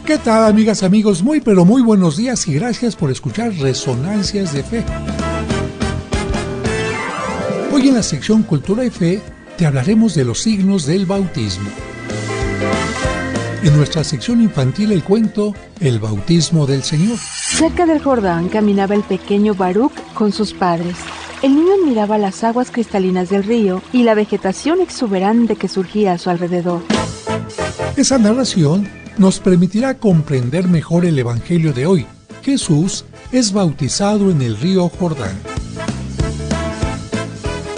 ¿Qué tal, amigas, amigos? Muy pero muy buenos días y gracias por escuchar Resonancias de Fe. Hoy en la sección Cultura y Fe te hablaremos de los signos del bautismo. En nuestra sección infantil el cuento El bautismo del Señor. Cerca del Jordán caminaba el pequeño Baruch con sus padres. El niño admiraba las aguas cristalinas del río y la vegetación exuberante que surgía a su alrededor. Esa narración nos permitirá comprender mejor el Evangelio de hoy. Jesús es bautizado en el río Jordán.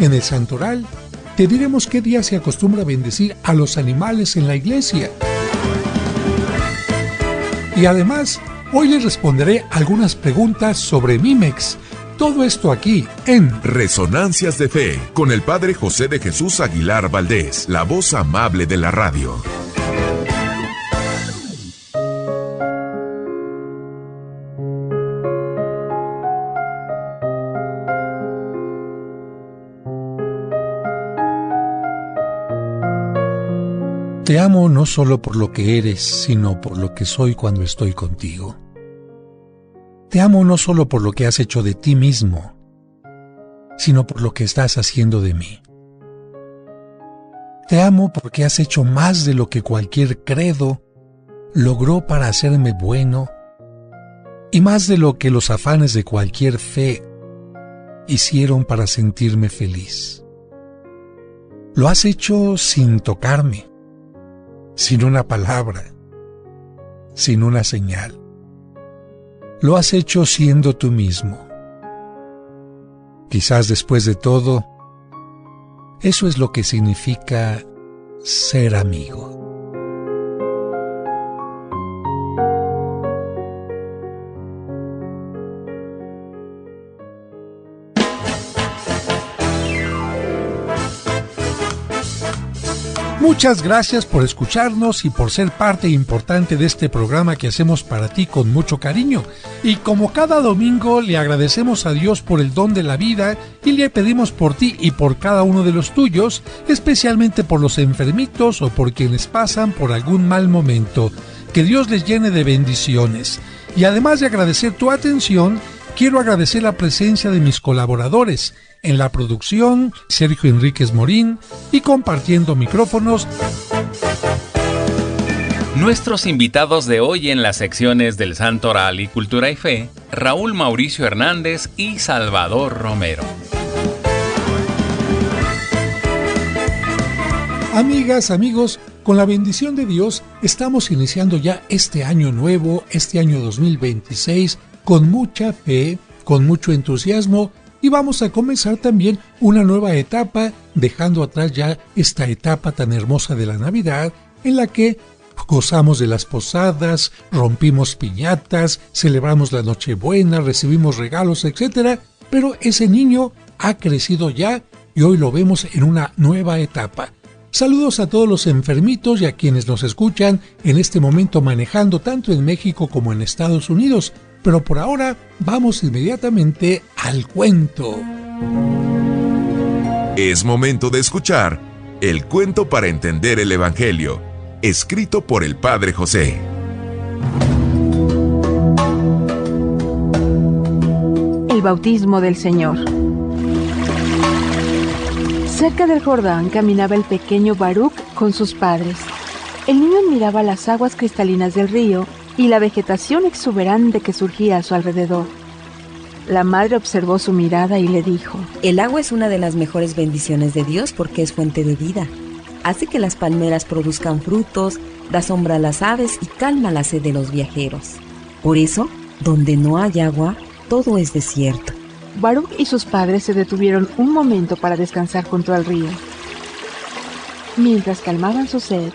En el santoral te diremos qué día se acostumbra a bendecir a los animales en la iglesia. Y además, hoy les responderé algunas preguntas sobre Mimex. Todo esto aquí en Resonancias de Fe, con el Padre José de Jesús Aguilar Valdés, la voz amable de la radio. Te amo no solo por lo que eres, sino por lo que soy cuando estoy contigo. Te amo no solo por lo que has hecho de ti mismo, sino por lo que estás haciendo de mí. Te amo porque has hecho más de lo que cualquier credo logró para hacerme bueno, y más de lo que los afanes de cualquier fe hicieron para sentirme feliz. Lo has hecho sin tocarme, sin una palabra, sin una señal. Lo has hecho siendo tú mismo. Quizás después de todo, eso es lo que significa ser amigo. Muchas gracias por escucharnos y por ser parte importante de este programa que hacemos para ti con mucho cariño. Y como cada domingo le agradecemos a Dios por el don de la vida y le pedimos por ti y por cada uno de los tuyos, especialmente por los enfermitos o por quienes pasan por algún mal momento. Que Dios les llene de bendiciones. Y además de agradecer tu atención, quiero agradecer la presencia de mis colaboradores. En la producción, Sergio Enríquez Morín, y compartiendo micrófonos, nuestros invitados de hoy en las secciones del Santo Oral y Cultura y Fe, Raúl Mauricio Hernández y Salvador Romero. Amigas, amigos, con la bendición de Dios, estamos iniciando ya este año nuevo, este año 2026, con mucha fe, con mucho entusiasmo, y vamos a comenzar también una nueva etapa, dejando atrás ya esta etapa tan hermosa de la Navidad, en la que gozamos de las posadas, rompimos piñatas, celebramos la Nochebuena, recibimos regalos, etc. Pero ese niño ha crecido ya y hoy lo vemos en una nueva etapa. Saludos a todos los enfermitos y a quienes nos escuchan en este momento manejando tanto en México como en Estados Unidos. Pero por ahora vamos inmediatamente al cuento. Es momento de escuchar el cuento para entender el Evangelio, escrito por el Padre José. El bautismo del Señor. Cerca del Jordán caminaba el pequeño Baruch con sus padres. El niño admiraba las aguas cristalinas del río y la vegetación exuberante que surgía a su alrededor. La madre observó su mirada y le dijo: el agua es una de las mejores bendiciones de Dios porque es fuente de vida. Hace que las palmeras produzcan frutos, da sombra a las aves y calma la sed de los viajeros. Por eso, donde no hay agua, todo es desierto. Baruch y sus padres se detuvieron un momento para descansar junto al río. Mientras calmaban su sed,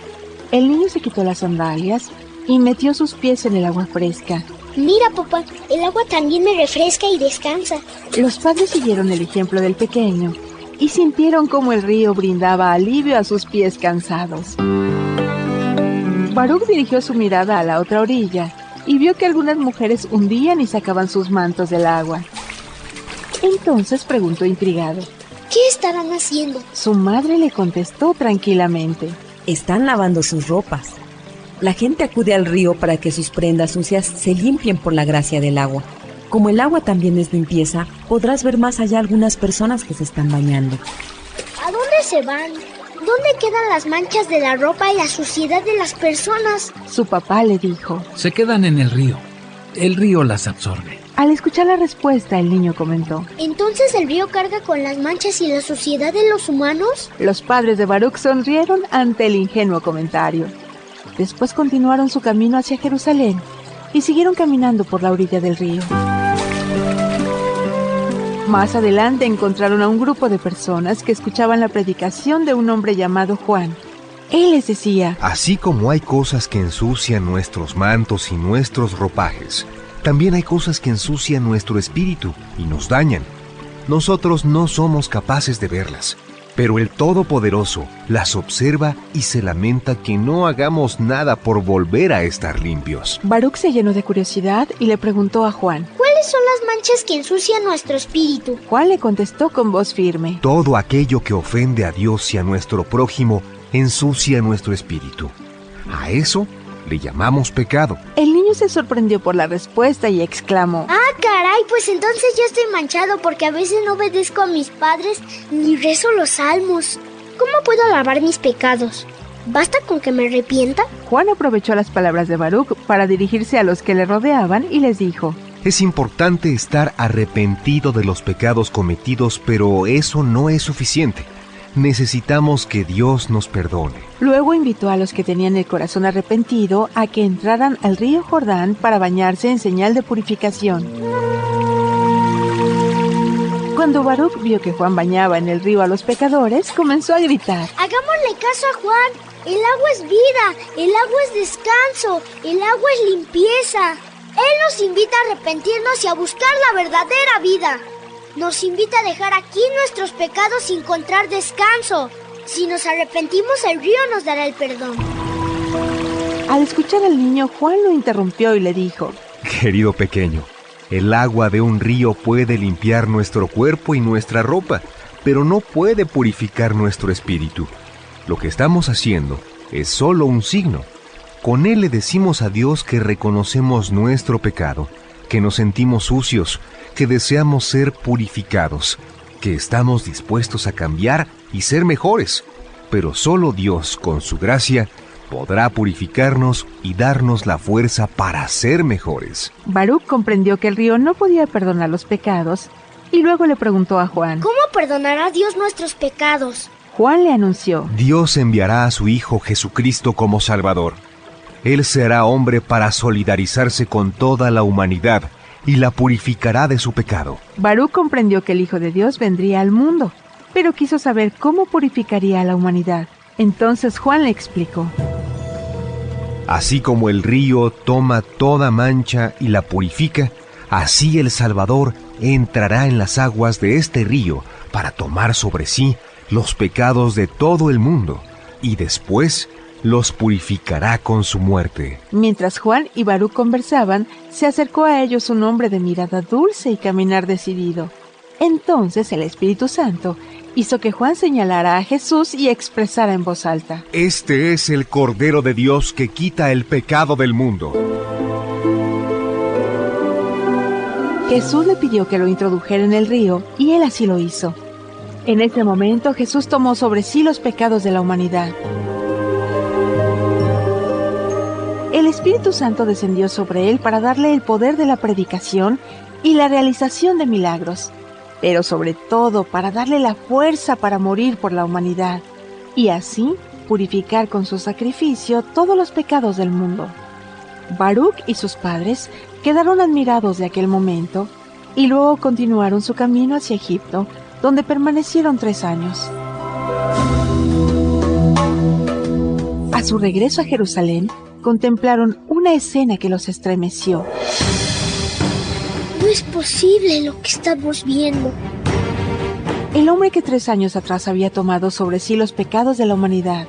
el niño se quitó las sandalias y metió sus pies en el agua fresca. Mira, papá, el agua también me refresca y descansa. Los padres siguieron el ejemplo del pequeño y sintieron cómo el río brindaba alivio a sus pies cansados. Baruch dirigió su mirada a la otra orilla y vio que algunas mujeres hundían y sacaban sus mantos del agua. Entonces preguntó intrigado: ¿qué estarán haciendo? Su madre le contestó tranquilamente: están lavando sus ropas. La gente acude al río para que sus prendas sucias se limpien por la gracia del agua. Como el agua también es limpieza, podrás ver más allá algunas personas que se están bañando. ¿A dónde se van? ¿Dónde quedan las manchas de la ropa y la suciedad de las personas? Su papá le dijo. Se quedan en el río. El río las absorbe. Al escuchar la respuesta, el niño comentó. ¿Entonces el río carga con las manchas y la suciedad de los humanos? Los padres de Baruch sonrieron ante el ingenuo comentario. Después continuaron su camino hacia Jerusalén y siguieron caminando por la orilla del río. Más adelante encontraron a un grupo de personas que escuchaban la predicación de un hombre llamado Juan. Él les decía: así como hay cosas que ensucian nuestros mantos y nuestros ropajes, también hay cosas que ensucian nuestro espíritu y nos dañan. Nosotros no somos capaces de verlas, pero el Todopoderoso las observa y se lamenta que no hagamos nada por volver a estar limpios. Baruch se llenó de curiosidad y le preguntó a Juan: ¿cuáles son las manchas que ensucian nuestro espíritu? Juan le contestó con voz firme: todo aquello que ofende a Dios y a nuestro prójimo ensucia nuestro espíritu. A eso le llamamos pecado. El niño se sorprendió por la respuesta y exclamó: ¡ah, caray! Pues entonces yo estoy manchado porque a veces no obedezco a mis padres ni rezo los salmos. ¿Cómo puedo lavar mis pecados? ¿Basta con que me arrepienta? Juan aprovechó las palabras de Baruch para dirigirse a los que le rodeaban y les dijo: es importante estar arrepentido de los pecados cometidos, pero eso no es suficiente. Necesitamos que Dios nos perdone. Luego invitó a los que tenían el corazón arrepentido a que entraran al río Jordán para bañarse en señal de purificación. Cuando Baruch vio que Juan bañaba en el río a los pecadores, comenzó a gritar: hagámosle caso a Juan. El agua es vida, el agua es descanso, el agua es limpieza. Él nos invita a arrepentirnos y a buscar la verdadera vida. Nos invita a dejar aquí nuestros pecados y encontrar descanso. Si nos arrepentimos, el río nos dará el perdón. Al escuchar al niño, Juan lo interrumpió y le dijo: querido pequeño, el agua de un río puede limpiar nuestro cuerpo y nuestra ropa, pero no puede purificar nuestro espíritu. Lo que estamos haciendo es solo un signo. Con él le decimos a Dios que reconocemos nuestro pecado, que nos sentimos sucios, que deseamos ser purificados, que estamos dispuestos a cambiar y ser mejores. Pero solo Dios, con su gracia, podrá purificarnos y darnos la fuerza para ser mejores. Baruch comprendió que el río no podía perdonar los pecados y luego le preguntó a Juan: ¿cómo perdonará Dios nuestros pecados? Juan le anunció: Dios enviará a su Hijo Jesucristo como Salvador. Él se hará hombre para solidarizarse con toda la humanidad y la purificará de su pecado. Baruch comprendió que el Hijo de Dios vendría al mundo, pero quiso saber cómo purificaría a la humanidad. Entonces Juan le explicó: así como el río toma toda mancha y la purifica, así el Salvador entrará en las aguas de este río para tomar sobre sí los pecados de todo el mundo y después los purificará con su muerte. Mientras Juan y Baruch conversaban, se acercó a ellos un hombre de mirada dulce y caminar decidido. Entonces el Espíritu Santo hizo que Juan señalara a Jesús y expresara en voz alta: este es el Cordero de Dios que quita el pecado del mundo. Jesús le pidió que lo introdujera en el río y él así lo hizo. En ese momento Jesús tomó sobre sí los pecados de la humanidad. El Espíritu Santo descendió sobre él para darle el poder de la predicación y la realización de milagros, pero sobre todo para darle la fuerza para morir por la humanidad y así purificar con su sacrificio todos los pecados del mundo. Baruch y sus padres quedaron admirados de aquel momento y luego continuaron su camino hacia Egipto, donde permanecieron 3 años. A su regreso a Jerusalén, contemplaron una escena que los estremeció. No es posible lo que estamos viendo. El hombre que 3 años atrás había tomado sobre sí los pecados de la humanidad,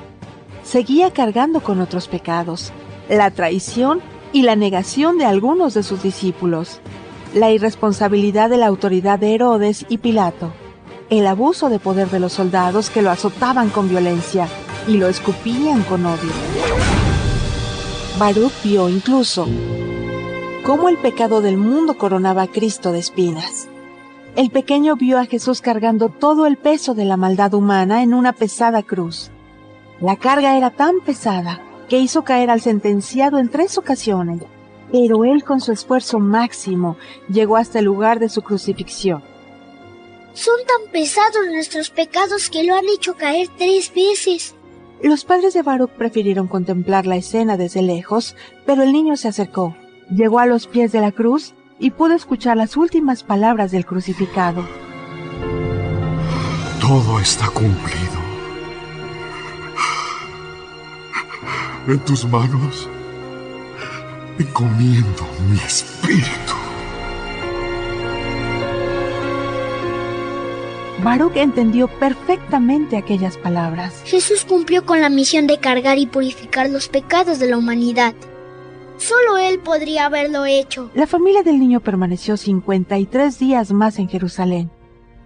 seguía cargando con otros pecados, la traición y la negación de algunos de sus discípulos, la irresponsabilidad de la autoridad de Herodes y Pilato, el abuso de poder de los soldados que lo azotaban con violencia y lo escupían con odio. Baruc vio incluso cómo el pecado del mundo coronaba a Cristo de espinas. El pequeño vio a Jesús cargando todo el peso de la maldad humana en una pesada cruz. La carga era tan pesada que hizo caer al sentenciado en 3 ocasiones, pero él con su esfuerzo máximo llegó hasta el lugar de su crucifixión. Son tan pesados nuestros pecados que lo han hecho caer 3 veces. Los padres de Baruc prefirieron contemplar la escena desde lejos, pero el niño se acercó, llegó a los pies de la cruz y pudo escuchar las últimas palabras del crucificado. Todo está cumplido. En tus manos encomiendo mi espíritu. Baruc entendió perfectamente aquellas palabras. Jesús cumplió con la misión de cargar y purificar los pecados de la humanidad. Solo Él podría haberlo hecho. La familia del niño permaneció 53 días más en Jerusalén.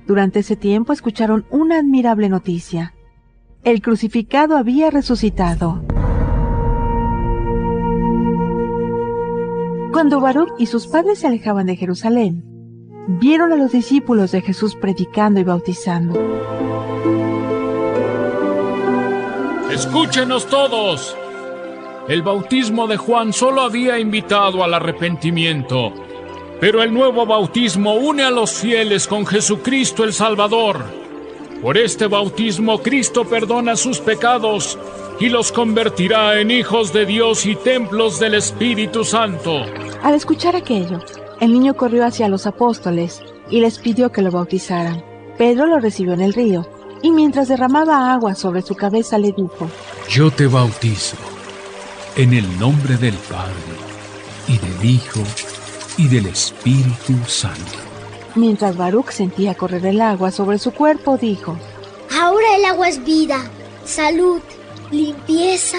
Durante ese tiempo escucharon una admirable noticia. El crucificado había resucitado. Cuando Baruc y sus padres se alejaban de Jerusalén, vieron a los discípulos de Jesús predicando y bautizando. ¡Escúchenos todos! El bautismo de Juan solo había invitado al arrepentimiento, pero el nuevo bautismo une a los fieles con Jesucristo el Salvador. Por este bautismo Cristo perdona sus pecados y los convertirá en hijos de Dios y templos del Espíritu Santo. Al escuchar aquello, el niño corrió hacia los apóstoles y les pidió que lo bautizaran. Pedro lo recibió en el río y mientras derramaba agua sobre su cabeza le dijo: Yo te bautizo en el nombre del Padre, y del Hijo, y del Espíritu Santo. Mientras Baruc sentía correr el agua sobre su cuerpo, dijo: Ahora el agua es vida, salud, limpieza,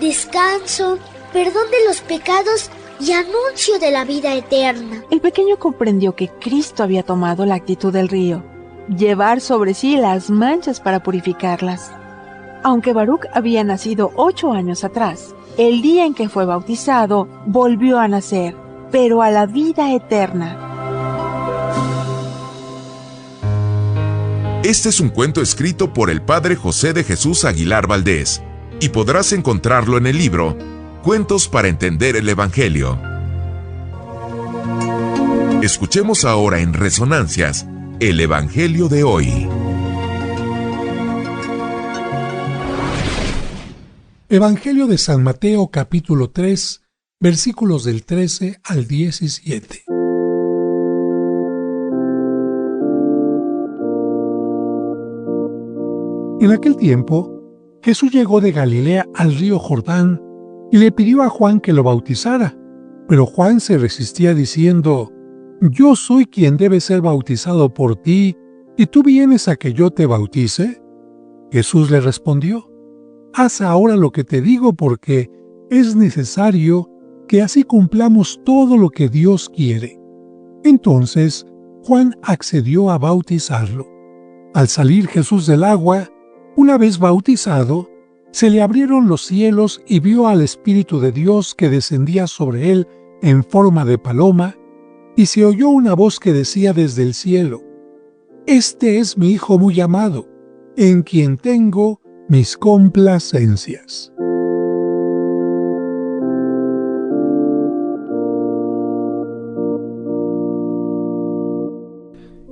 descanso, perdón de los pecados y anuncio de la vida eterna. El pequeño comprendió que Cristo había tomado la actitud del río, llevar sobre sí las manchas para purificarlas. Aunque Baruc había nacido 8 años atrás, el día en que fue bautizado volvió a nacer, pero a la vida eterna. Este es un cuento escrito por el padre José de Jesús Aguilar Valdés y podrás encontrarlo en el libro Cuentos para entender el Evangelio. Escuchemos ahora en Resonancias el Evangelio de hoy. Evangelio de San Mateo capítulo 3, versículos del 13 al 17. En aquel tiempo, Jesús llegó de Galilea al río Jordán y le pidió a Juan que lo bautizara. Pero Juan se resistía diciendo: Yo soy quien debe ser bautizado por ti, ¿y tú vienes a que yo te bautice? Jesús le respondió: Haz ahora lo que te digo porque es necesario que así cumplamos todo lo que Dios quiere. Entonces Juan accedió a bautizarlo. Al salir Jesús del agua, una vez bautizado, se le abrieron los cielos y vio al Espíritu de Dios que descendía sobre él en forma de paloma, y se oyó una voz que decía desde el cielo: Este es mi Hijo muy amado, en quien tengo mis complacencias.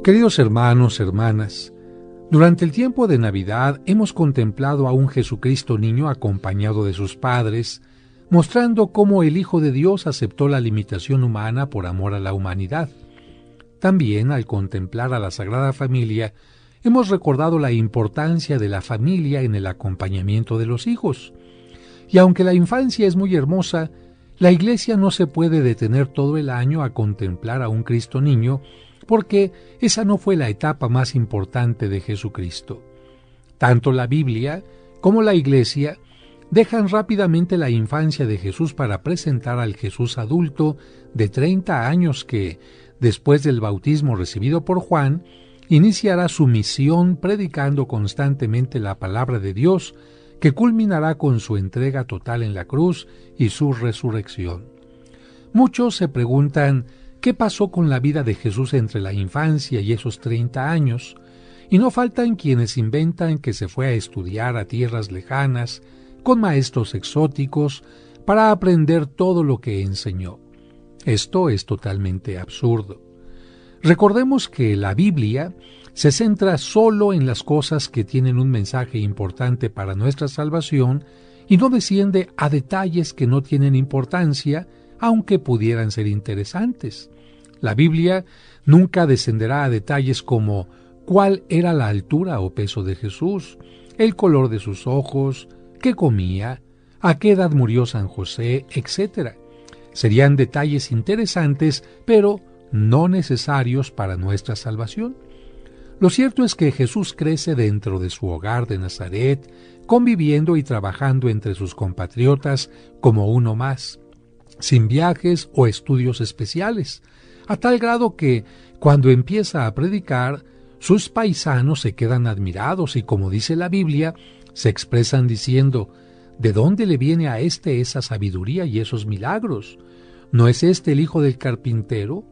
Queridos hermanos, hermanas, durante el tiempo de Navidad hemos contemplado a un Jesucristo niño acompañado de sus padres, mostrando cómo el Hijo de Dios aceptó la limitación humana por amor a la humanidad. También, al contemplar a la Sagrada Familia, hemos recordado la importancia de la familia en el acompañamiento de los hijos. Y aunque la infancia es muy hermosa, la Iglesia no se puede detener todo el año a contemplar a un Cristo niño, porque esa no fue la etapa más importante de Jesucristo. Tanto la Biblia como la Iglesia dejan rápidamente la infancia de Jesús para presentar al Jesús adulto de 30 años que, después del bautismo recibido por Juan, iniciará su misión predicando constantemente la palabra de Dios que culminará con su entrega total en la cruz y su resurrección. Muchos se preguntan qué pasó con la vida de Jesús entre la infancia y esos 30 años, y no faltan quienes inventan que se fue a estudiar a tierras lejanas, con maestros exóticos, para aprender todo lo que enseñó. Esto es totalmente absurdo. Recordemos que la Biblia se centra solo en las cosas que tienen un mensaje importante para nuestra salvación y no desciende a detalles que no tienen importancia, aunque pudieran ser interesantes. La Biblia nunca descenderá a detalles como cuál era la altura o peso de Jesús, el color de sus ojos, qué comía, a qué edad murió San José, etc. Serían detalles interesantes, pero no necesarios para nuestra salvación. Lo cierto es que Jesús crece dentro de su hogar de Nazaret, conviviendo y trabajando entre sus compatriotas como uno más, sin viajes o estudios especiales, a tal grado que, cuando empieza a predicar, sus paisanos se quedan admirados y, como dice la Biblia, se expresan diciendo: ¿de dónde le viene a éste esa sabiduría y esos milagros? ¿No es este el hijo del carpintero?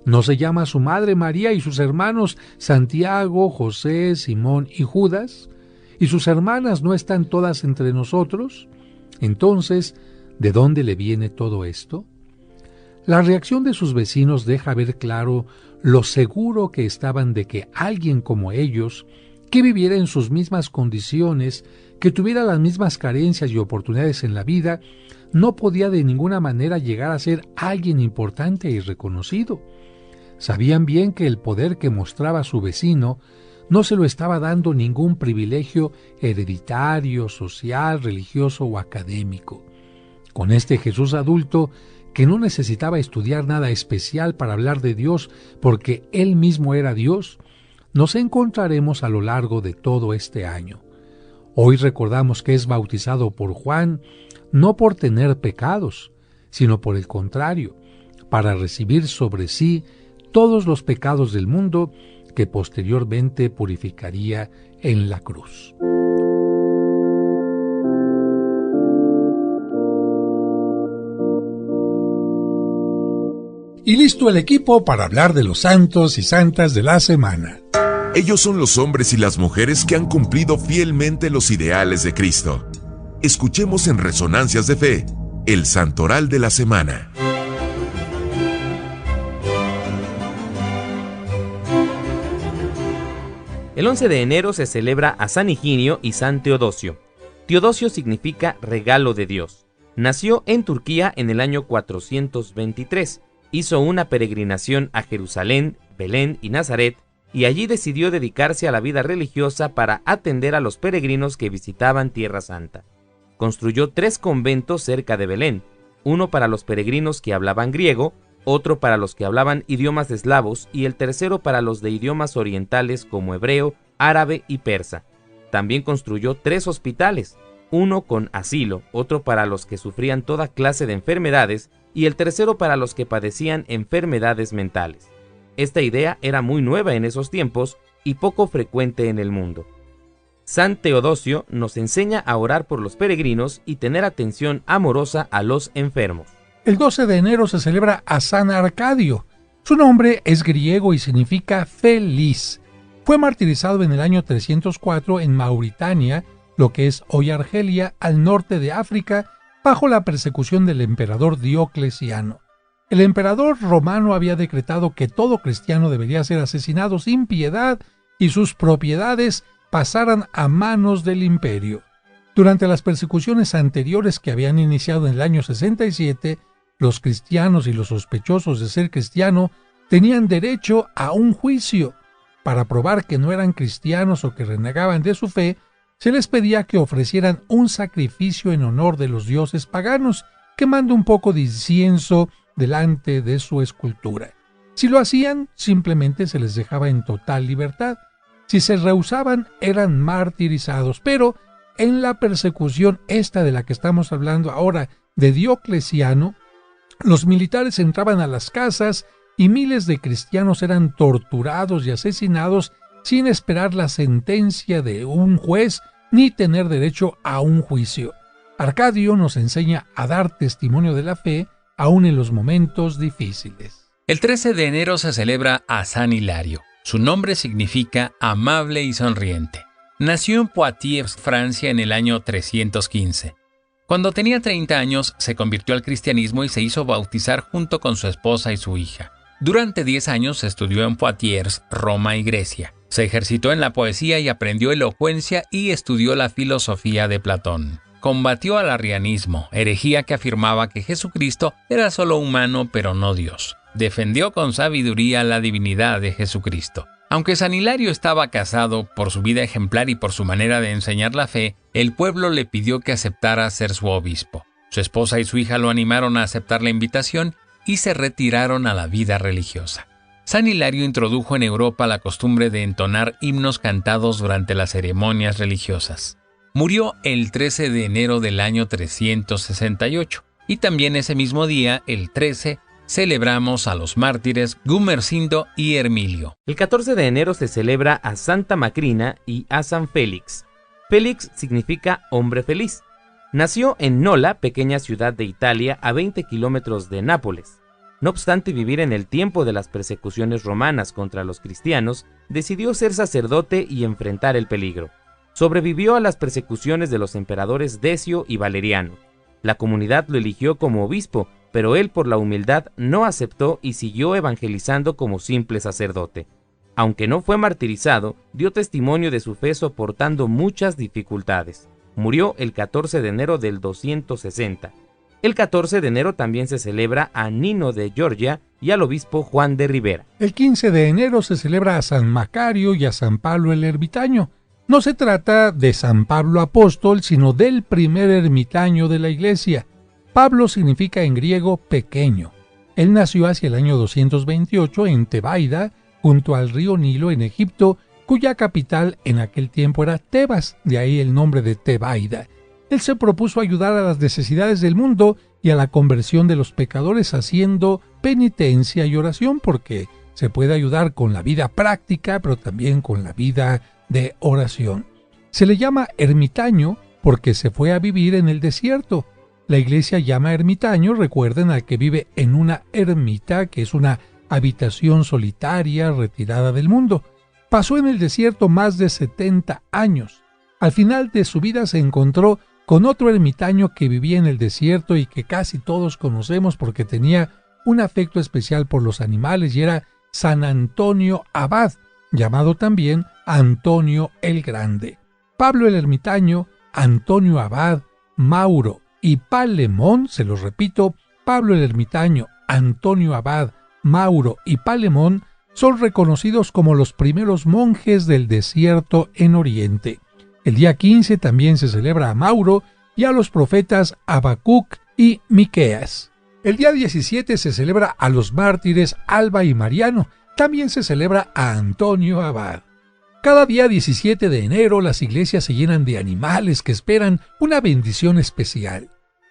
¿No se llama su madre María y sus hermanos Santiago, José, Simón y Judas? ¿Y sus hermanas no están todas entre nosotros? Entonces, ¿de dónde le viene todo esto? La reacción de sus vecinos deja ver claro lo seguro que estaban de que alguien como ellos, que viviera en sus mismas condiciones, que tuviera las mismas carencias y oportunidades en la vida, no podía de ninguna manera llegar a ser alguien importante y reconocido. Sabían bien que el poder que mostraba su vecino no se lo estaba dando ningún privilegio hereditario, social, religioso o académico. Con este Jesús adulto, que no necesitaba estudiar nada especial para hablar de Dios porque Él mismo era Dios, nos encontraremos a lo largo de todo este año. Hoy recordamos que es bautizado por Juan, no por tener pecados, sino por el contrario, para recibir sobre sí todos los pecados del mundo que posteriormente purificaría en la cruz. Y listo el equipo para hablar de los santos y santas de la semana. Ellos son los hombres y las mujeres que han cumplido fielmente los ideales de Cristo. Escuchemos en Resonancias de Fe, el Santoral de la Semana. El 11 de enero se celebra a San Higinio y San Teodosio. Teodosio significa regalo de Dios. Nació en Turquía en el año 423. Hizo una peregrinación a Jerusalén, Belén y Nazaret, y allí decidió dedicarse a la vida religiosa para atender a los peregrinos que visitaban Tierra Santa. Construyó 3 conventos cerca de Belén, uno para los peregrinos que hablaban griego, otro para los que hablaban idiomas eslavos y el tercero para los de idiomas orientales como hebreo, árabe y persa. También construyó 3 hospitales, uno con asilo, otro para los que sufrían toda clase de enfermedades y el tercero para los que padecían enfermedades mentales. Esta idea era muy nueva en esos tiempos y poco frecuente en el mundo. San Teodosio nos enseña a orar por los peregrinos y tener atención amorosa a los enfermos. El 12 de enero se celebra a San Arcadio. Su nombre es griego y significa feliz. Fue martirizado en el año 304 en Mauritania, lo que es hoy Argelia, al norte de África, bajo la persecución del emperador Diocleciano. El emperador romano había decretado que todo cristiano debería ser asesinado sin piedad y sus propiedades pasaran a manos del imperio. Durante las persecuciones anteriores que habían iniciado en el año 67, los cristianos y los sospechosos de ser cristiano tenían derecho a un juicio. Para probar que no eran cristianos o que renegaban de su fe, se les pedía que ofrecieran un sacrificio en honor de los dioses paganos, quemando un poco de incienso delante de su escultura. Si lo hacían, simplemente se les dejaba en total libertad. Si se rehusaban, eran martirizados. Pero en la persecución esta de la que estamos hablando ahora, de Diocleciano, los militares entraban a las casas y miles de cristianos eran torturados y asesinados sin esperar la sentencia de un juez ni tener derecho a un juicio. Arcadio nos enseña a dar testimonio de la fe aún en los momentos difíciles. El 13 de enero se celebra a San Hilario. Su nombre significa amable y sonriente. Nació en Poitiers, Francia, en el año 315. Cuando tenía 30 años, se convirtió al cristianismo y se hizo bautizar junto con su esposa y su hija. Durante 10 años estudió en Poitiers, Roma y Grecia. Se ejercitó en la poesía y aprendió elocuencia y estudió la filosofía de Platón. Combatió al arrianismo, herejía que afirmaba que Jesucristo era solo humano pero no Dios. Defendió con sabiduría la divinidad de Jesucristo. Aunque San Hilario estaba casado, por su vida ejemplar y por su manera de enseñar la fe, el pueblo le pidió que aceptara ser su obispo. Su esposa y su hija lo animaron a aceptar la invitación y se retiraron a la vida religiosa. San Hilario introdujo en Europa la costumbre de entonar himnos cantados durante las ceremonias religiosas. Murió el 13 de enero del año 368 y también ese mismo día, el 13, celebramos a los mártires Gumersindo y Hermilio. El 14 de enero se celebra a Santa Macrina y a San Félix. Félix significa hombre feliz. Nació en Nola, pequeña ciudad de Italia a 20 kilómetros de Nápoles. No obstante vivir en el tiempo de las persecuciones romanas contra los cristianos, decidió ser sacerdote y enfrentar el peligro. Sobrevivió a las persecuciones de los emperadores Decio y Valeriano. La comunidad lo eligió como obispo, pero él por la humildad no aceptó y siguió evangelizando como simple sacerdote. Aunque no fue martirizado, dio testimonio de su fe soportando muchas dificultades. Murió el 14 de enero del 260. El 14 de enero también se celebra a Nino de Georgia y al obispo Juan de Rivera. El 15 de enero se celebra a San Macario y a San Pablo el Ermitaño. No se trata de San Pablo apóstol, sino del primer ermitaño de la Iglesia. Pablo significa en griego pequeño. Él nació hacia el año 228 en Tebaida, junto al río Nilo en Egipto, cuya capital en aquel tiempo era Tebas, de ahí el nombre de Tebaida. Él se propuso ayudar a las necesidades del mundo y a la conversión de los pecadores haciendo penitencia y oración, porque se puede ayudar con la vida práctica, pero también con la vida de oración. Se le llama ermitaño porque se fue a vivir en el desierto. La iglesia llama ermitaño, recuerden, al que vive en una ermita, que es una habitación solitaria retirada del mundo. Pasó en el desierto más de 70 años. Al final de su vida se encontró con otro ermitaño que vivía en el desierto y que casi todos conocemos porque tenía un afecto especial por los animales, y era San Antonio Abad, llamado también Antonio el Grande. Pablo el Ermitaño, Antonio Abad, Mauro y Palemón, se los repito, Pablo el Ermitaño, Antonio Abad, Mauro y Palemón son reconocidos como los primeros monjes del desierto en Oriente. El día 15 también se celebra a Mauro y a los profetas Habacuc y Miqueas. El día 17 se celebra a los mártires Alba y Mariano. También se celebra a Antonio Abad. Cada día 17 de enero las iglesias se llenan de animales que esperan una bendición especial.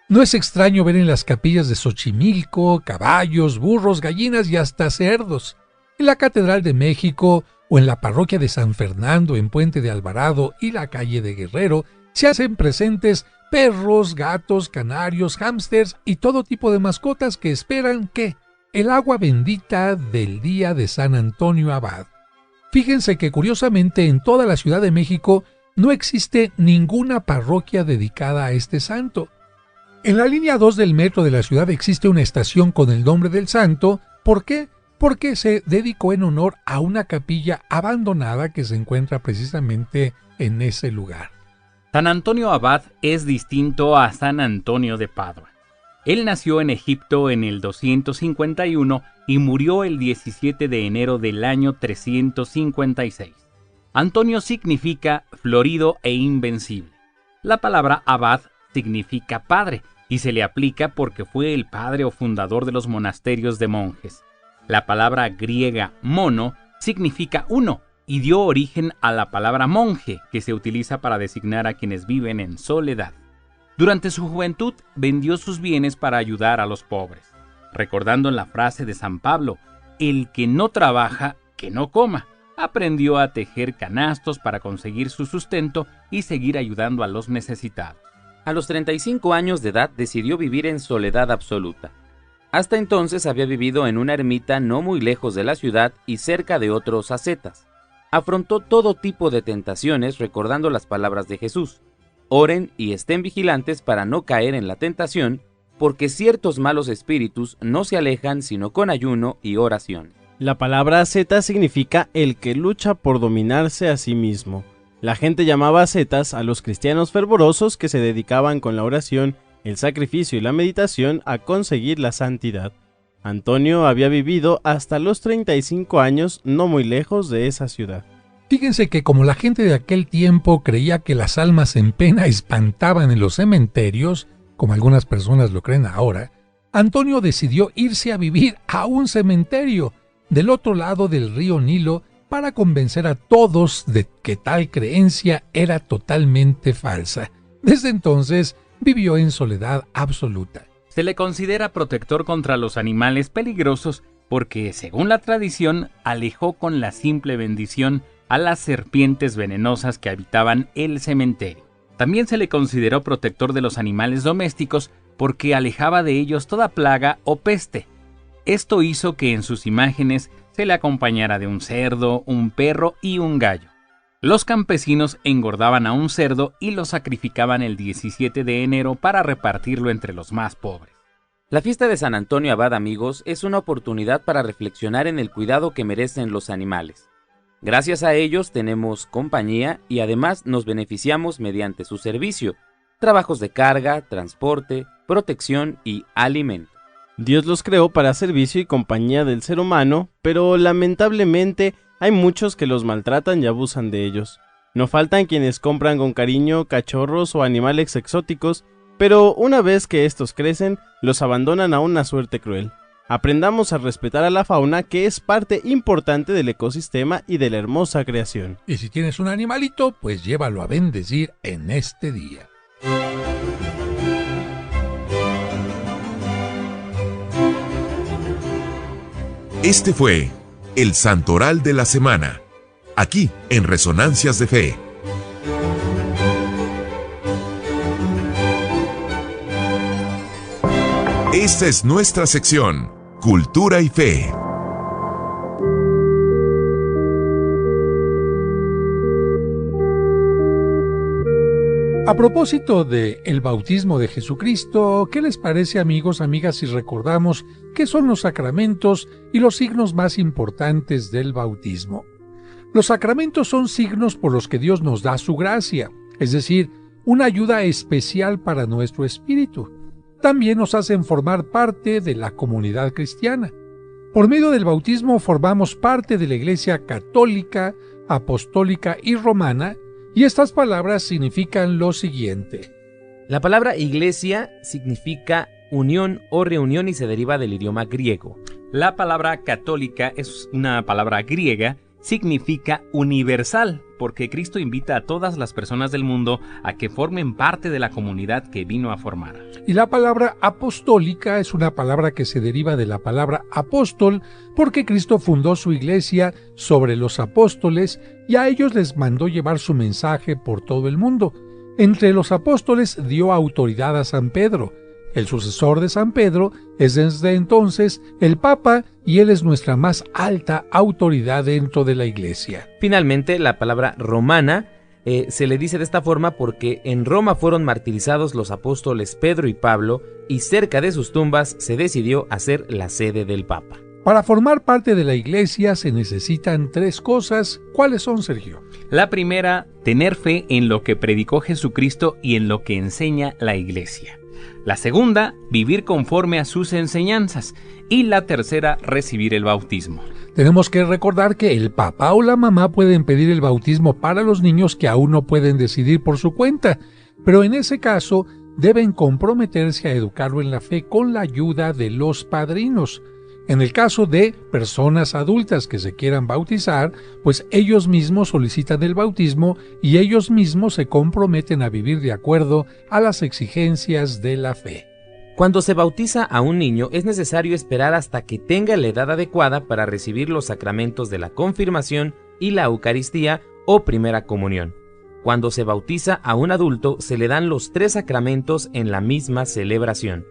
No es extraño ver en las capillas de Xochimilco caballos, burros, gallinas y hasta cerdos. En la Catedral de México o en la parroquia de San Fernando en Puente de Alvarado y la calle de Guerrero se hacen presentes perros, gatos, canarios, hámsters y todo tipo de mascotas que esperan ¿qué? El agua bendita del día de San Antonio Abad. Fíjense que curiosamente en toda la Ciudad de México no existe ninguna parroquia dedicada a este santo. En la línea 2 del metro de la ciudad existe una estación con el nombre del santo. ¿Por qué? Porque se dedicó en honor a una capilla abandonada que se encuentra precisamente en ese lugar. San Antonio Abad es distinto a San Antonio de Padua. Él nació en Egipto en el 251 y murió el 17 de enero del año 356. Antonio significa florido e invencible. La palabra abad significa padre y se le aplica porque fue el padre o fundador de los monasterios de monjes. La palabra griega mono significa uno y dio origen a la palabra monje, que se utiliza para designar a quienes viven en soledad. Durante su juventud vendió sus bienes para ayudar a los pobres, recordando la frase de San Pablo, el que no trabaja, que no coma. aprendió a tejer canastos para conseguir su sustento y seguir ayudando a los necesitados. A los 35 años de edad decidió vivir en soledad absoluta. Hasta entonces había vivido en una ermita no muy lejos de la ciudad y cerca de otros ascetas. Afrontó todo tipo de tentaciones recordando las palabras de Jesús: oren y estén vigilantes para no caer en la tentación, porque ciertos malos espíritus no se alejan sino con ayuno y oración. La palabra asceta significa el que lucha por dominarse a sí mismo. La gente llamaba ascetas a los cristianos fervorosos que se dedicaban con la oración, el sacrificio y la meditación a conseguir la santidad. Antonio había vivido hasta los 35 años no muy lejos de esa ciudad. Fíjense que como la gente de aquel tiempo creía que las almas en pena espantaban en los cementerios, como algunas personas lo creen ahora, Antonio decidió irse a vivir a un cementerio del otro lado del río Nilo para convencer a todos de que tal creencia era totalmente falsa. Desde entonces vivió en soledad absoluta. Se le considera protector contra los animales peligrosos porque, según la tradición, alejó con la simple bendición a las serpientes venenosas que habitaban el cementerio. También se le consideró protector de los animales domésticos porque alejaba de ellos toda plaga o peste. Esto hizo que en sus imágenes se le acompañara de un cerdo, un perro y un gallo. Los campesinos engordaban a un cerdo y lo sacrificaban el 17 de enero para repartirlo entre los más pobres. La fiesta de San Antonio Abad, amigos, es una oportunidad para reflexionar en el cuidado que merecen los animales. Gracias a ellos tenemos compañía y además nos beneficiamos mediante su servicio, trabajos de carga, transporte, protección y alimento. Dios los creó para servicio y compañía del ser humano, pero lamentablemente hay muchos que los maltratan y abusan de ellos. No faltan quienes compran con cariño cachorros o animales exóticos, pero una vez que estos crecen, los abandonan a una suerte cruel. Aprendamos a respetar a la fauna, que es parte importante del ecosistema y de la hermosa creación. Y si tienes un animalito, pues llévalo a bendecir en este día. Este fue el Santoral de la Semana, aquí en Resonancias de Fe. Esta es nuestra sección, Cultura y Fe. A propósito de el bautismo de Jesucristo, ¿qué les parece, amigos, amigas, si recordamos qué son los sacramentos y los signos más importantes del bautismo? Los sacramentos son signos por los que Dios nos da su gracia, es decir, una ayuda especial para nuestro espíritu. También nos hacen formar parte de la comunidad cristiana. Por medio del bautismo formamos parte de la Iglesia católica, apostólica y romana, y estas palabras significan lo siguiente. La palabra iglesia significa unión o reunión y se deriva del idioma griego. La palabra católica es una palabra griega, significa universal, porque Cristo invita a todas las personas del mundo a que formen parte de la comunidad que vino a formar. Y la palabra apostólica es una palabra que se deriva de la palabra apóstol, porque Cristo fundó su iglesia sobre los apóstoles y a ellos les mandó llevar su mensaje por todo el mundo. Entre los apóstoles dio autoridad a San Pedro. El sucesor de San Pedro es desde entonces el Papa y él es nuestra más alta autoridad dentro de la Iglesia. Finalmente, la palabra romana se le dice de esta forma porque en Roma fueron martirizados los apóstoles Pedro y Pablo y cerca de sus tumbas se decidió hacer la sede del Papa. Para formar parte de la Iglesia se necesitan 3 cosas. ¿Cuáles son, Sergio? La primera, tener fe en lo que predicó Jesucristo y en lo que enseña la Iglesia. La segunda, vivir conforme a sus enseñanzas. Y la tercera, recibir el bautismo. Tenemos que recordar que el papá o la mamá pueden pedir el bautismo para los niños que aún no pueden decidir por su cuenta, pero en ese caso deben comprometerse a educarlo en la fe con la ayuda de los padrinos. En el caso de personas adultas que se quieran bautizar, pues ellos mismos solicitan el bautismo y ellos mismos se comprometen a vivir de acuerdo a las exigencias de la fe. Cuando se bautiza a un niño es necesario esperar hasta que tenga la edad adecuada para recibir los sacramentos de la confirmación, y la Eucaristía o Primera Comunión. Cuando se bautiza a un adulto, se le dan los 3 sacramentos en la misma celebración.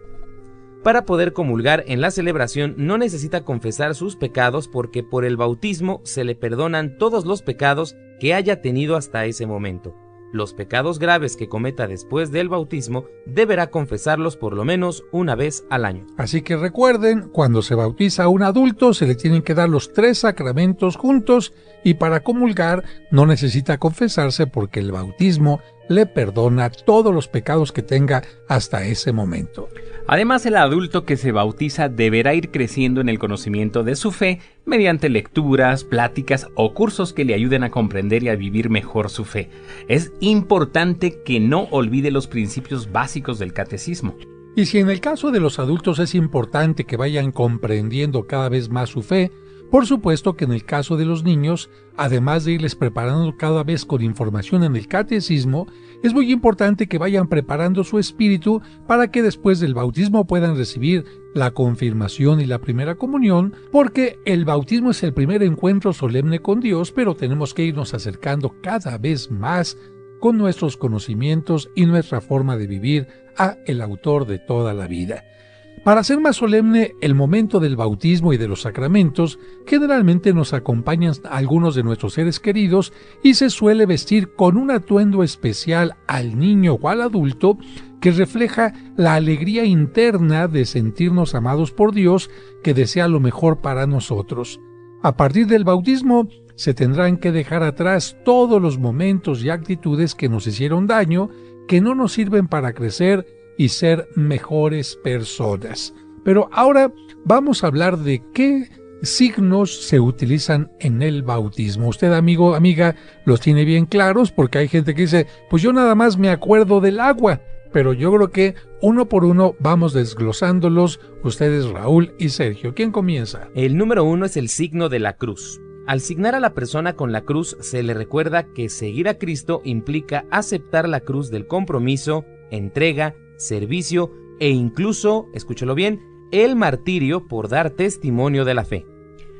Para poder comulgar en la celebración no necesita confesar sus pecados porque por el bautismo se le perdonan todos los pecados que haya tenido hasta ese momento. Los pecados graves que cometa después del bautismo deberá confesarlos por lo menos una vez al año. Así que recuerden, cuando se bautiza a un adulto se le tienen que dar los 3 sacramentos juntos y para comulgar no necesita confesarse porque el bautismo le perdona todos los pecados que tenga hasta ese momento. Además, el adulto que se bautiza deberá ir creciendo en el conocimiento de su fe mediante lecturas, pláticas o cursos que le ayuden a comprender y a vivir mejor su fe. Es importante que no olvide los principios básicos del catecismo. Y si en el caso de los adultos es importante que vayan comprendiendo cada vez más su fe, por supuesto que en el caso de los niños, además de irles preparando cada vez con información en el catecismo, es muy importante que vayan preparando su espíritu para que después del bautismo puedan recibir la confirmación y la primera comunión, porque el bautismo es el primer encuentro solemne con Dios, pero tenemos que irnos acercando cada vez más con nuestros conocimientos y nuestra forma de vivir a el autor de toda la vida. Para hacer más solemne el momento del bautismo y de los sacramentos, generalmente nos acompañan algunos de nuestros seres queridos y se suele vestir con un atuendo especial al niño o al adulto que refleja la alegría interna de sentirnos amados por Dios, que desea lo mejor para nosotros. A partir del bautismo, se tendrán que dejar atrás todos los momentos y actitudes que nos hicieron daño, que no nos sirven para crecer y ser mejores personas. Pero ahora vamos a hablar de qué signos se utilizan en el bautismo. Usted, amigo, amiga, los tiene bien claros porque hay gente que dice, pues yo nada más me acuerdo del agua. Pero yo creo que uno por uno vamos desglosándolos. Ustedes, Raúl y Sergio. ¿Quién comienza? El número 1 es el signo de la cruz. Al signar a la persona con la cruz se le recuerda que seguir a Cristo implica aceptar la cruz del compromiso, entrega, servicio e incluso, escúchelo bien, el martirio por dar testimonio de la fe.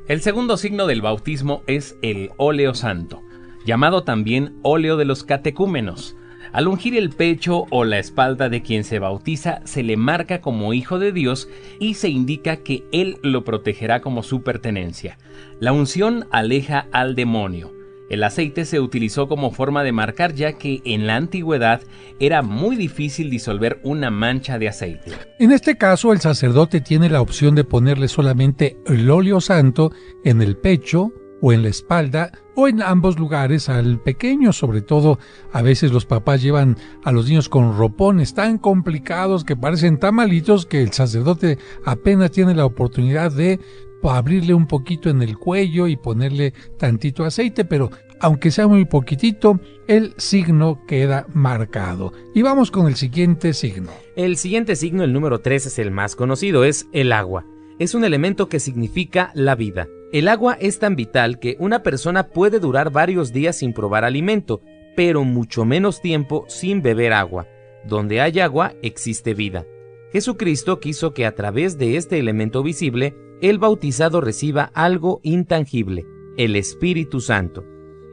El segundo signo del bautismo es el óleo santo, llamado también óleo de los catecúmenos. Al ungir el pecho o la espalda de quien se bautiza, se le marca como hijo de Dios y se indica que Él lo protegerá como su pertenencia. La unción aleja al demonio. El aceite se utilizó como forma de marcar, ya que en la antigüedad era muy difícil disolver una mancha de aceite. En este caso, el sacerdote tiene la opción de ponerle solamente el óleo santo en el pecho o en la espalda o en ambos lugares al pequeño. Sobre todo, a veces los papás llevan a los niños con ropones tan complicados que parecen tamalitos que el sacerdote apenas tiene la oportunidad de abrirle un poquito en el cuello y ponerle tantito aceite, pero aunque sea muy poquitito, el signo queda marcado. Y vamos con el siguiente signo. El siguiente signo, el número 3, es el más conocido, es el agua. Es un elemento que significa la vida. El agua es tan vital que una persona puede durar varios días sin probar alimento, pero mucho menos tiempo sin beber agua. Donde hay agua, existe vida. Jesucristo quiso que a través de este elemento visible, el bautizado reciba algo intangible, el Espíritu Santo.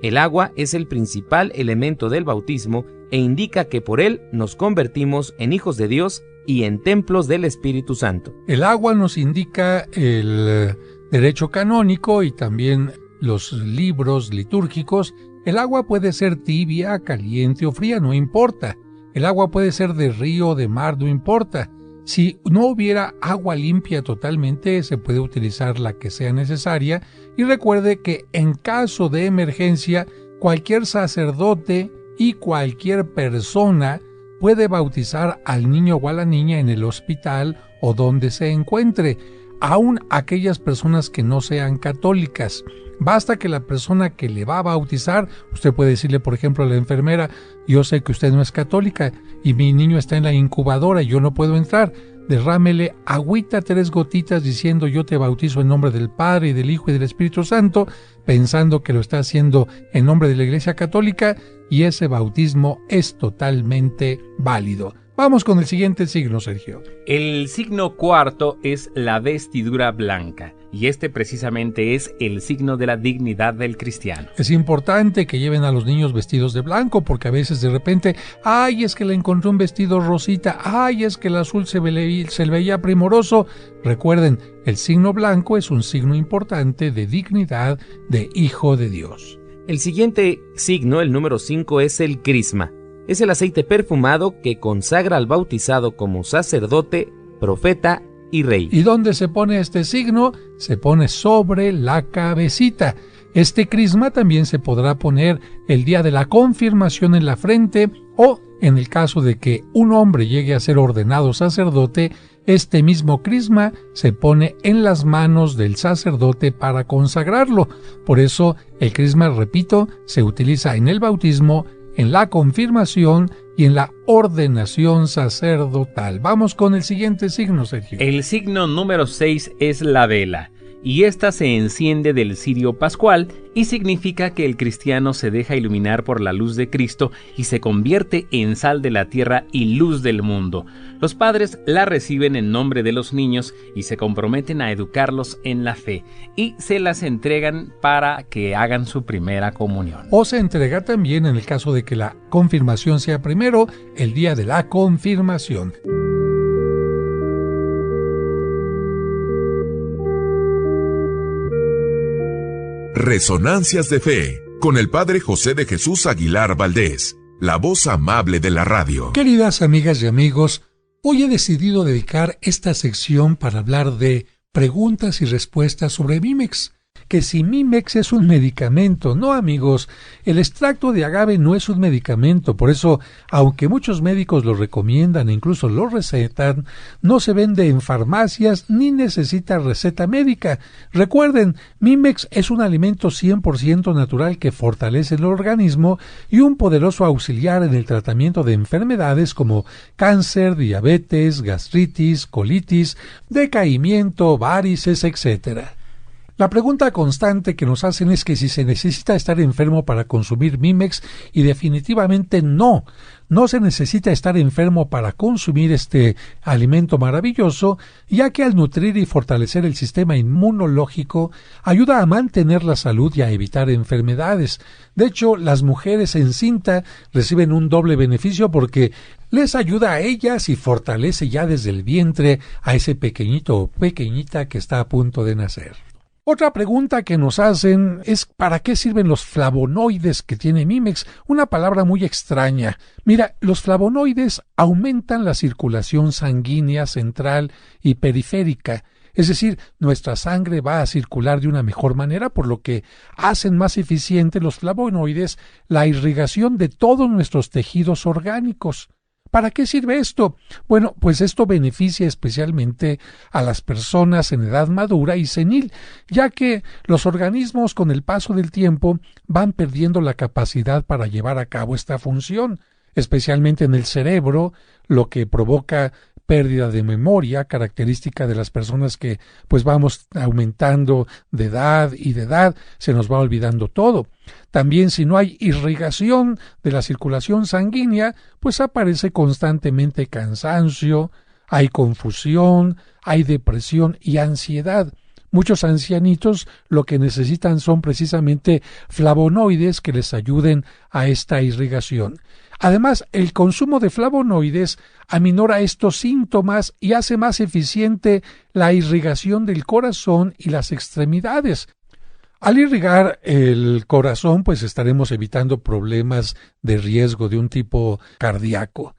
El agua es el principal elemento del bautismo e indica que por él nos convertimos en hijos de Dios y en templos del Espíritu Santo. El agua nos indica el derecho canónico y también los libros litúrgicos. El agua puede ser tibia, caliente o fría, no importa. El agua puede ser de río o de mar, no importa. Si no hubiera agua limpia totalmente, se puede utilizar la que sea necesaria. Y recuerde que en caso de emergencia, cualquier sacerdote y cualquier persona puede bautizar al niño o a la niña en el hospital o donde se encuentre, aun aquellas personas que no sean católicas. Basta que la persona que le va a bautizar, usted puede decirle, por ejemplo, a la enfermera, yo sé que usted no es católica y mi niño está en la incubadora y yo no puedo entrar. Derrámele agüita 3 gotitas diciendo yo te bautizo en nombre del Padre y del Hijo y del Espíritu Santo, pensando que lo está haciendo en nombre de la Iglesia Católica. y ese bautismo es totalmente válido. Vamos con el siguiente signo, Sergio. El signo cuarto es la vestidura blanca, y este precisamente es el signo de la dignidad del cristiano. Es importante que lleven a los niños vestidos de blanco, porque a veces de repente, ¡ay, es que le encontré un vestido rosita! ¡Ay, es que el azul se le veía primoroso! Recuerden, el signo blanco es un signo importante de dignidad de hijo de Dios. El siguiente signo, el número 5, es el crisma. Es el aceite perfumado que consagra al bautizado como sacerdote, profeta y rey. ¿Y dónde se pone este signo? Se pone sobre la cabecita. Este crisma también se podrá poner el día de la confirmación en la frente, o en el caso de que un hombre llegue a ser ordenado sacerdote, este mismo crisma se pone en las manos del sacerdote para consagrarlo. Por eso el crisma, repito, se utiliza en el bautismo, en la confirmación y en la ordenación sacerdotal. Vamos con el siguiente signo, Sergio. El signo número 6 es la vela, y esta se enciende del cirio pascual y significa que el cristiano se deja iluminar por la luz de Cristo y se convierte en sal de la tierra y luz del mundo. Los padres la reciben en nombre de los niños y se comprometen a educarlos en la fe, y se las entregan para que hagan su primera comunión. O se entrega también en el caso de que la confirmación sea primero, el día de la confirmación. Resonancias de Fe, con el Padre José de Jesús Aguilar Valdés, la voz amable de la radio. Queridas amigas y amigos, hoy he decidido dedicar esta sección para hablar de preguntas y respuestas sobre Mimex. Que si Mimex es un medicamento. No, amigos, el extracto de agave no es un medicamento. Por eso, aunque muchos médicos lo recomiendan e incluso lo recetan, no se vende en farmacias ni necesita receta médica. Recuerden, Mimex es un alimento 100% natural que fortalece el organismo y un poderoso auxiliar en el tratamiento de enfermedades como cáncer, diabetes, gastritis, colitis, decaimiento, varices, etc. La pregunta constante que nos hacen es que si se necesita estar enfermo para consumir Mimex, y definitivamente no se necesita estar enfermo para consumir este alimento maravilloso, ya que al nutrir y fortalecer el sistema inmunológico ayuda a mantener la salud y a evitar enfermedades. De hecho, las mujeres en cinta reciben un doble beneficio porque les ayuda a ellas y fortalece ya desde el vientre a ese pequeñito o pequeñita que está a punto de nacer. Otra pregunta que nos hacen es ¿para qué sirven los flavonoides que tiene Mimex? Una palabra muy extraña. Mira, los flavonoides aumentan la circulación sanguínea central y periférica. Es decir, nuestra sangre va a circular de una mejor manera, por lo que hacen más eficiente los flavonoides la irrigación de todos nuestros tejidos orgánicos. ¿Para qué sirve esto? Bueno, pues esto beneficia especialmente a las personas en edad madura y senil, ya que los organismos con el paso del tiempo van perdiendo la capacidad para llevar a cabo esta función, especialmente en el cerebro, lo que provoca pérdida de memoria, característica de las personas que pues vamos aumentando de edad, se nos va olvidando todo. También si no hay irrigación de la circulación sanguínea, pues aparece constantemente cansancio, hay confusión, hay depresión y ansiedad. Muchos ancianitos lo que necesitan son precisamente flavonoides que les ayuden a esta irrigación. Además, el consumo de flavonoides aminora estos síntomas y hace más eficiente la irrigación del corazón y las extremidades. Al irrigar el corazón, pues estaremos evitando problemas de riesgo de un tipo cardíaco.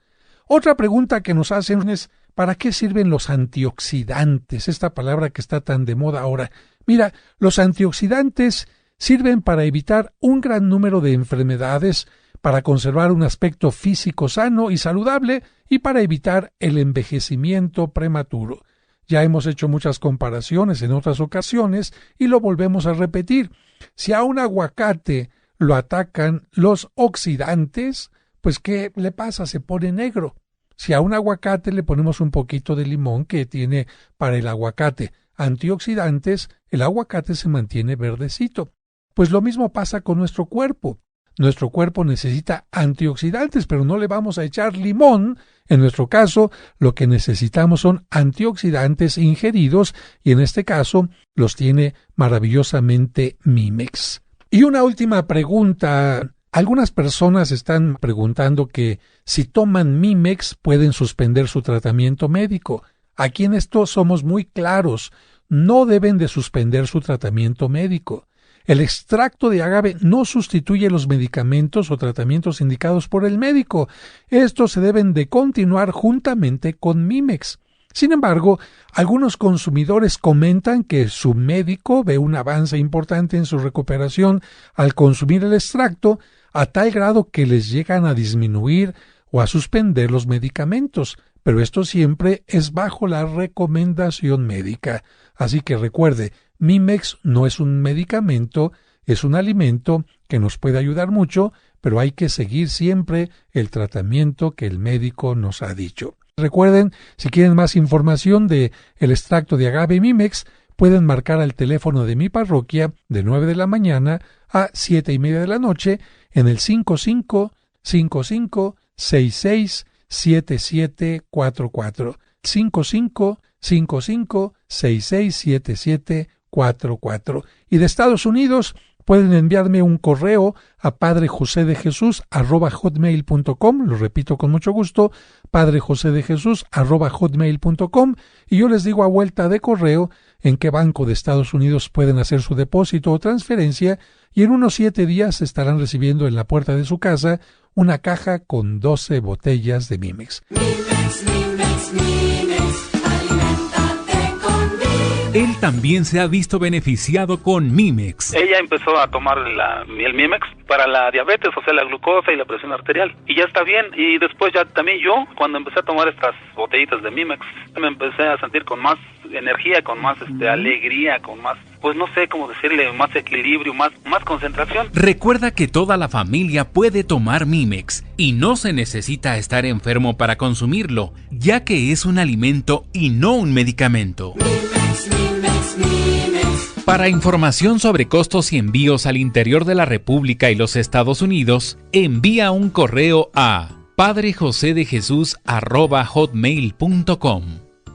Otra pregunta que nos hacen es ¿para qué sirven los antioxidantes? Esta palabra que está tan de moda ahora. Mira, los antioxidantes sirven para evitar un gran número de enfermedades, para conservar un aspecto físico sano y saludable y para evitar el envejecimiento prematuro. Ya hemos hecho muchas comparaciones en otras ocasiones y lo volvemos a repetir. Si a un aguacate lo atacan los oxidantes, pues ¿qué le pasa? Se pone negro. Si a un aguacate le ponemos un poquito de limón que tiene para el aguacate antioxidantes, el aguacate se mantiene verdecito. Pues lo mismo pasa con nuestro cuerpo. nuestro cuerpo necesita antioxidantes, pero no le vamos a echar limón. En nuestro caso, lo que necesitamos son antioxidantes ingeridos y en este caso los tiene maravillosamente Mimex. Y una última pregunta. Algunas personas están preguntando que si toman Mimex pueden suspender su tratamiento médico. Aquí en esto somos muy claros. No deben de suspender su tratamiento médico. El extracto de agave no sustituye los medicamentos o tratamientos indicados por el médico. Estos se deben de continuar juntamente con Mimex. Sin embargo, algunos consumidores comentan que su médico ve un avance importante en su recuperación al consumir el extracto, a tal grado que les llegan a disminuir o a suspender los medicamentos, pero esto siempre es bajo la recomendación médica. Así que recuerde, Mimex no es un medicamento, es un alimento que nos puede ayudar mucho, pero hay que seguir siempre el tratamiento que el médico nos ha dicho. Recuerden, si quieren más información de el extracto de agave Mimex, pueden marcar al teléfono de mi parroquia de 9 de la mañana a 7:30 de la noche en el 5555-667744. 5555-667744. Y de Estados Unidos pueden enviarme un correo a padrejosedejesus@hotmail.com, lo repito con mucho gusto, padrejosedejesus@hotmail.com, y yo les digo a vuelta de correo en qué banco de Estados Unidos pueden hacer su depósito o transferencia, y en unos 7 días estarán recibiendo en la puerta de su casa una caja con 12 botellas de Mimex. Mimex, Mimex, Mimex, aliméntate con Mimex. Él también se ha visto beneficiado con Mimex. Ella empezó a tomar el Mimex para la diabetes, o sea, la glucosa y la presión arterial. Y ya está bien. Y después ya también yo, cuando empecé a tomar estas botellitas de Mimex, me empecé a sentir con más energía, con más alegría, con más, pues no sé cómo decirle, más equilibrio, más concentración. Recuerda que toda la familia puede tomar Mimex y no se necesita estar enfermo para consumirlo, ya que es un alimento y no un medicamento. Mimex, Mimex, Mimex. Para información sobre costos y envíos al interior de la República y los Estados Unidos, envía un correo a padrejosedejesus@hotmail.com.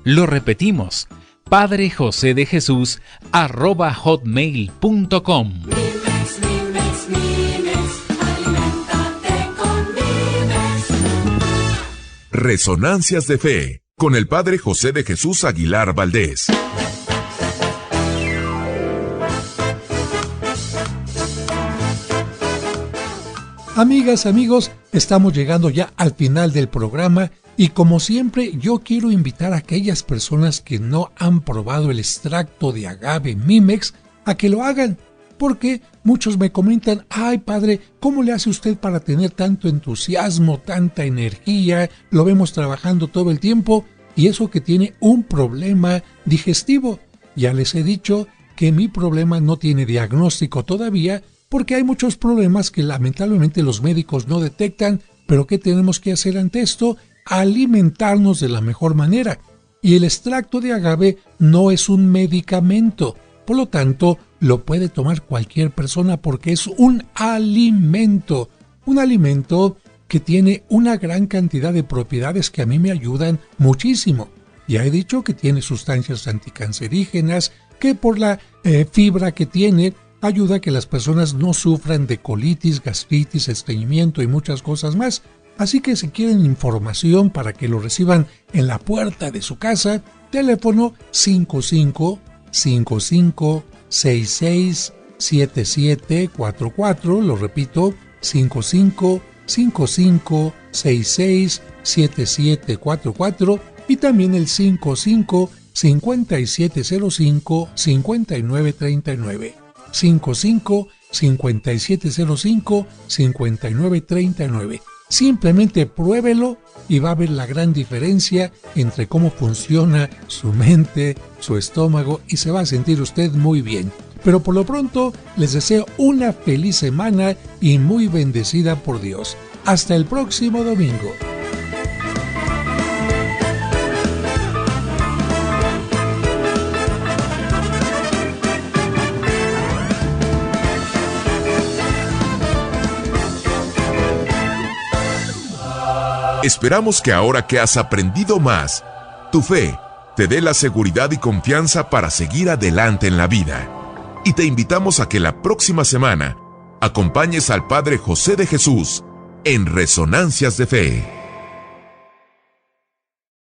Lo repetimos, padrejosedejesus@hotmail.com. Mimex, Mimex, Mimex, aliméntate con Mimex. Resonancias de Fe, con el Padre José de Jesús Aguilar Valdés. Amigas, amigos, estamos llegando ya al final del programa y como siempre yo quiero invitar a aquellas personas que no han probado el extracto de agave Mimex a que lo hagan, porque muchos me comentan, ay padre, ¿cómo le hace usted para tener tanto entusiasmo, tanta energía? Lo vemos trabajando todo el tiempo y eso que tiene un problema digestivo. Ya les he dicho que mi problema no tiene diagnóstico todavía, porque hay muchos problemas que lamentablemente los médicos no detectan, pero ¿qué tenemos que hacer ante esto? Alimentarnos de la mejor manera. Y el extracto de agave no es un medicamento, por lo tanto, lo puede tomar cualquier persona porque es un alimento que tiene una gran cantidad de propiedades que a mí me ayudan muchísimo. Ya he dicho que tiene sustancias anticancerígenas, que por la fibra que tiene, ayuda a que las personas no sufran de colitis, gastritis, estreñimiento y muchas cosas más. Así que si quieren información para que lo reciban en la puerta de su casa, teléfono 55-55-66-7744, lo repito, 55-55-66-7744 y también el 55-5705-5939. 55-5705-5939. Simplemente pruébelo y va a ver la gran diferencia entre cómo funciona su mente, su estómago y se va a sentir usted muy bien. Pero por lo pronto les deseo una feliz semana y muy bendecida por Dios. Hasta el próximo domingo. Esperamos que ahora que has aprendido más, tu fe te dé la seguridad y confianza para seguir adelante en la vida. Y te invitamos a que la próxima semana acompañes al Padre José de Jesús en Resonancias de Fe.